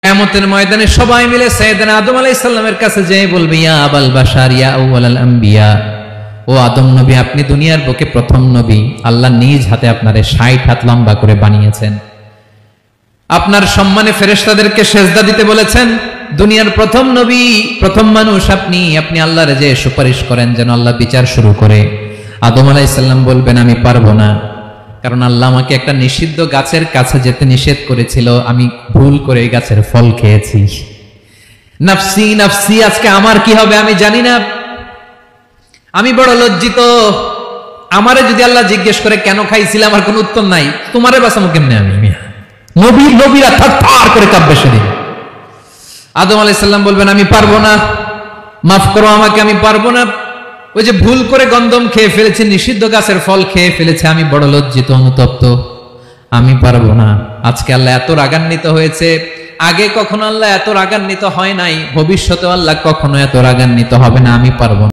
কিয়ামতের ময়দানে সবাই মিলে সাইয়েদনা আদম আলাইহিস সালামের কাছে যেয়ে বলবে, ইয়া আবাল বাশার ইয়া আউয়ালাল আম্বিয়া, ও আদম নবী, আপনি দুনিয়ার বুকে প্রথম নবী। আল্লাহ নিজ হাতে আপনারে 60 হাত লম্বা করে বানিয়েছেন, আপনার সম্মানে ফেরেশতাদেরকে সেজদা দিতে বলেছেন। দুনিয়ার প্রথম নবী, প্রথম মানুষ আপনি। আপনি আল্লাহর যে সুপারিশ করেন যেন আল্লাহ বিচার শুরু করে। আদম আলাইহিস সালাম বলবেন, আমি পারবো না, কারণ আল্লাহ আমাকে একটা নিষিদ্ধ গাছের কাছে যেতে নিষেধ করেছিল, আমি ভুল করে এই গাছের ফল খেয়েছি। নাফসি নাফসি, আজকে আমার কি হবে আমি জানি না, আমি বড় লজ্জিত। আমারে যদি আল্লাহ জিজ্ঞেস করে কেন খাইছিলাম, আমার কোনো উত্তর নাই। তোমারে বাঁচাবো কেমনে আমি? নবীরা থারথার করে কাঁপবে সেদিন। আদম আলাইহিস সালাম বলবেন, আমি পারবো না, মাফ করো আমাকে, আমি পারবো না। ওই যে ভুল করে গন্ধম খেয়ে ফেলেছে, নিষিদ্ধ গাছের ফল খেয়ে ফেলেছে, আমি বড় লজ্জিত, অনুতপ্ত, আমি পারবো না। আজকে আল্লাহ এত রাগান্বিত হয়েছে, আগে কখনো আল্লাহ এত রাগান্বিত হয় নাই, ভবিষ্যতে আল্লাহ কখনো এত রাগান্বিত হবে না। আমি পারবো না।